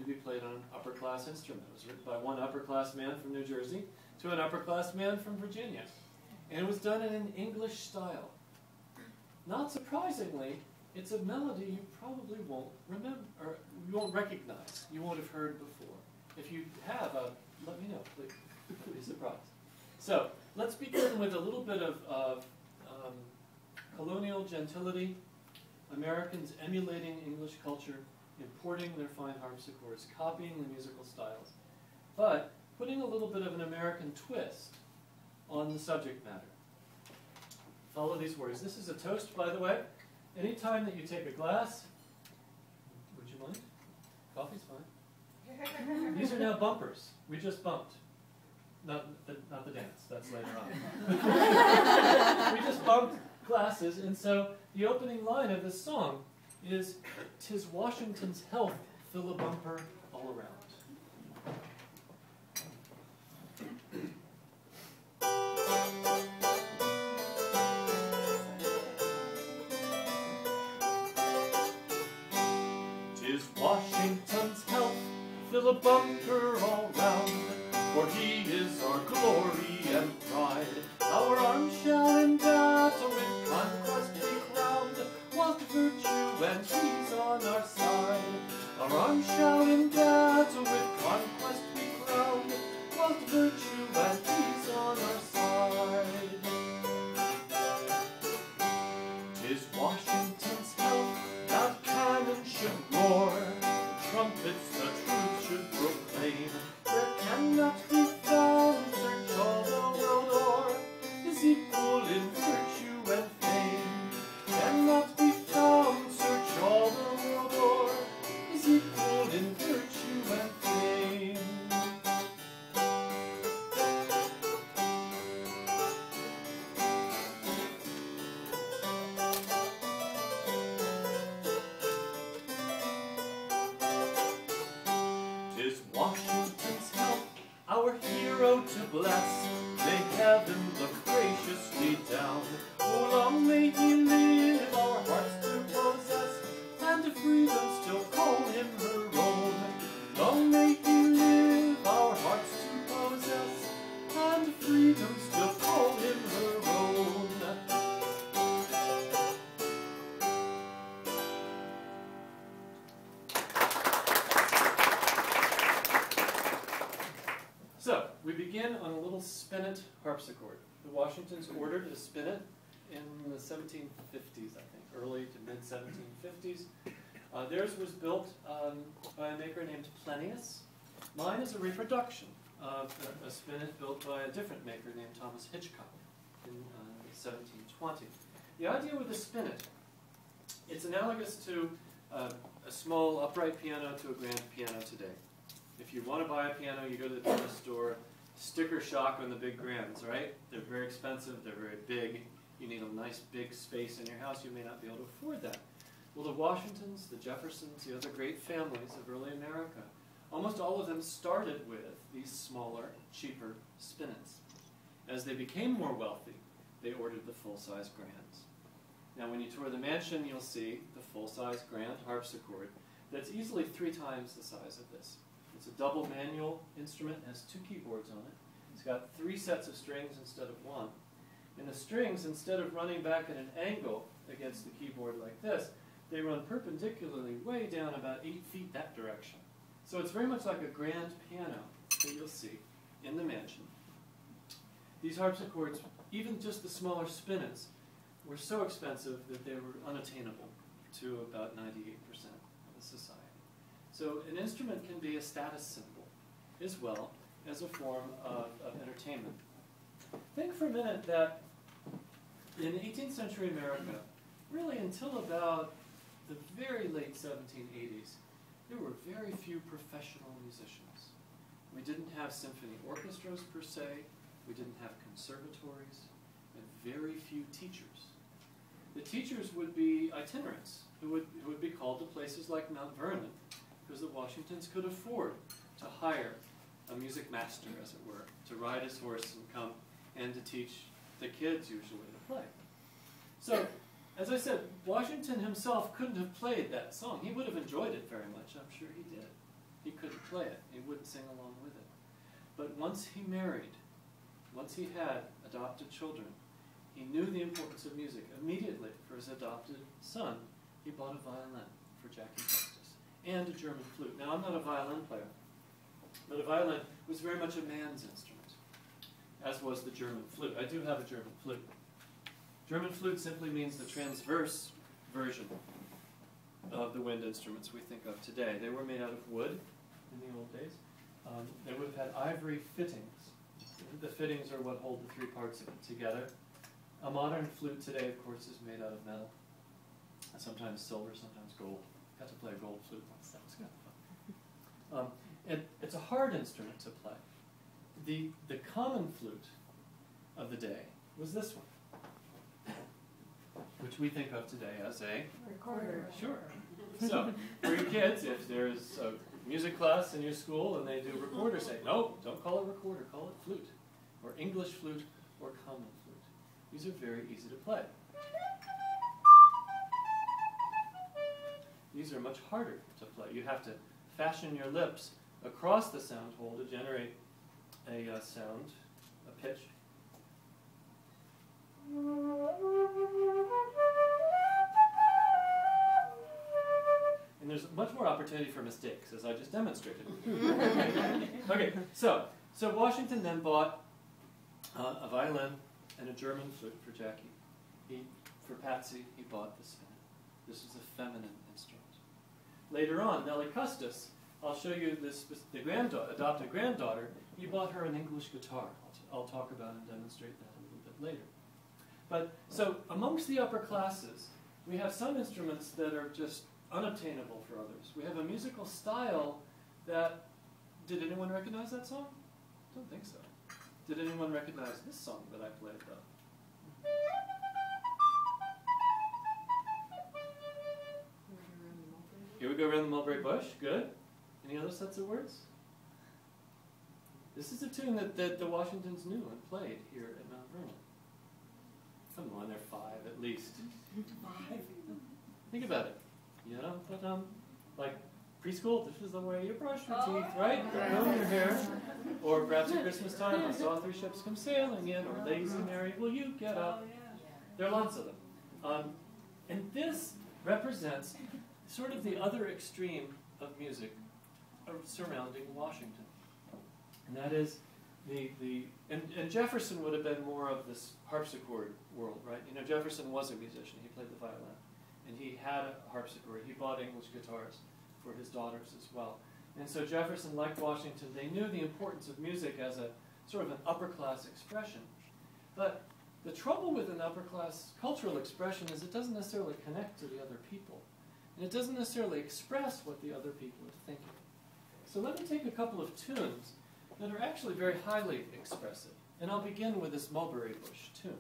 be played on an upper-class instrument. It was written by one upper-class man from New Jersey to an upper-class man from Virginia. And it was done in an English style. Not surprisingly, it's a melody you probably won't remember, or you won't recognize, you won't have heard before. If you have, let me know, please. Be surprised. So, let's begin with a little bit of colonial gentility, Americans emulating English culture, importing their fine harpsichords, copying the musical styles, but putting a little bit of an American twist on the subject matter. Follow these words. This is a toast, by the way. Anytime that you take a glass, would you mind? Coffee's fine. These are now bumpers. We just bumped. Not the dance, that's later on. We just bumped glasses, and so the opening line of this song is, "'Tis Washington's health fill a bumper all around." "'Tis Washington's health fill a bumper all round, for he is our glory and pride. Our arms shall in battle with conquest be crowned, whilst virtue and peace on our side. Our arms shall in battle with conquest be crowned, whilst virtue and peace on our side. 'Tis Washington's health that cannon should roar, trumpets the truth should proclaim. There cannot be found, search all the world o'er, his equal in virtue and fame. Cannot be found, search all the world o'er, his equal in virtue and fame. Washington's health, our hero to bless. May heaven look graciously down. Oh, long may he live, our hearts to possess, and to freedom still call him her own. Long may he live, our hearts to possess, and to freedom still call him her own. So, we begin on a little spinet harpsichord. The Washingtons ordered a spinet in the 1750s, I think, early to mid-1750s. Theirs was built by a maker named Plenius. Mine is a reproduction of a spinet built by a different maker named Thomas Hitchcock in 1720. The idea with a spinet, it's analogous to a small upright piano to a grand piano today. If you want to buy a piano, you go to the piano store, sticker shock on the big grands, right? They're very expensive, they're very big. You need a nice big space in your house, you may not be able to afford that. Well, the Washingtons, the Jeffersons, the other great families of early America, almost all of them started with these smaller, cheaper spinets. As they became more wealthy, they ordered the full-size grands. Now when you tour the mansion, you'll see the full-size grand harpsichord that's easily 3 times the size of this. It's a double manual instrument, it has 2 keyboards on it. It's got 3 sets of strings instead of 1. And the strings, instead of running back at an angle against the keyboard like this, they run perpendicularly way down about 8 feet that direction. So it's very much like a grand piano that you'll see in the mansion. These harpsichords, even just the smaller spinets, were so expensive that they were unattainable to about 98% of the society. So an instrument can be a status symbol as well as a form of entertainment. Think for a minute that in 18th century America, really until about the very late 1780s, there were very few professional musicians. We didn't have symphony orchestras per se, we didn't have conservatories, and very few teachers. The teachers would be itinerants who would be called to places like Mt.Vernon, because the Washingtons could afford to hire a music master, as it were, to ride his horse and come and to teach the kids usually to play. So, as I said, Washington himself couldn't have played that song. He would have enjoyed it very much, I'm sure he did. He play it. He wouldn't sing along with it. But once he married, once he had adopted children, he knew the importance of music. Immediately, for his adopted son, he bought a violin for Jackie Justice and a German flute. Now, I'm not a violin player, but a violin was very much a man's instrument, as was the German flute. I do have a German flute. German flute simply means the transverse version of the wind instruments we think of today. They were made out of wood in the old days. They would have had ivory fittings. The fittings are what hold the three parts of it together. A modern flute today, of course, is made out of metal. Sometimes silver, sometimes gold. Got to play a gold flute once. That was kind of fun. It's a hard instrument to play. The common flute of the day was this one, which we think of today as a recorder. Sure. So, for your kids, if there's a music class in your school and they do recorder, say, no, don't call it recorder, call it flute, or English flute, or common flute. These are very easy to play. These are much harder to play. You have to fashion your lips across the sound hole to generate a sound, a pitch. And there's much more opportunity for mistakes, as I just demonstrated. Okay, so Washington then bought a violin and a German flute for Jackie. For Patsy, he bought the spinet. This is a feminine instrument. Later on, Nellie Custis, I'll show you the adopted granddaughter. He bought her an English guitar. I'll talk about and demonstrate that a little bit later. But so amongst the upper classes, we have some instruments that are just unobtainable for others. We have a musical style that, did anyone recognize that song? I don't think so. Did anyone recognize this song that I played though? Here we go around the mulberry bush. Good. Any other sets of words? This is a tune that the Washingtons knew and played here at Mt.Vernon. Come on, they're 5 at least. 5? Think about it. You know, but like preschool, this is the way you brush your teeth, right? Or comb your hair. Or perhaps at Christmas time, I saw 3 ships come sailing in, or Lazy Mary, will you get up? There are lots of them. And this represents sort of the other extreme of music surrounding Washington. And that is and Jefferson would have been more of this harpsichord world, right? You know, Jefferson was a musician. He played the violin. And he had a harpsichord. He bought English guitars for his daughters as well. And so Jefferson, like Washington, they knew the importance of music as a sort of an upper-class expression. But the trouble with an upper-class cultural expression is it doesn't necessarily connect to the other people. And it doesn't necessarily express what the other people are thinking. So let me take a couple of tunes that are actually very highly expressive. And I'll begin with this Mulberry Bush tune.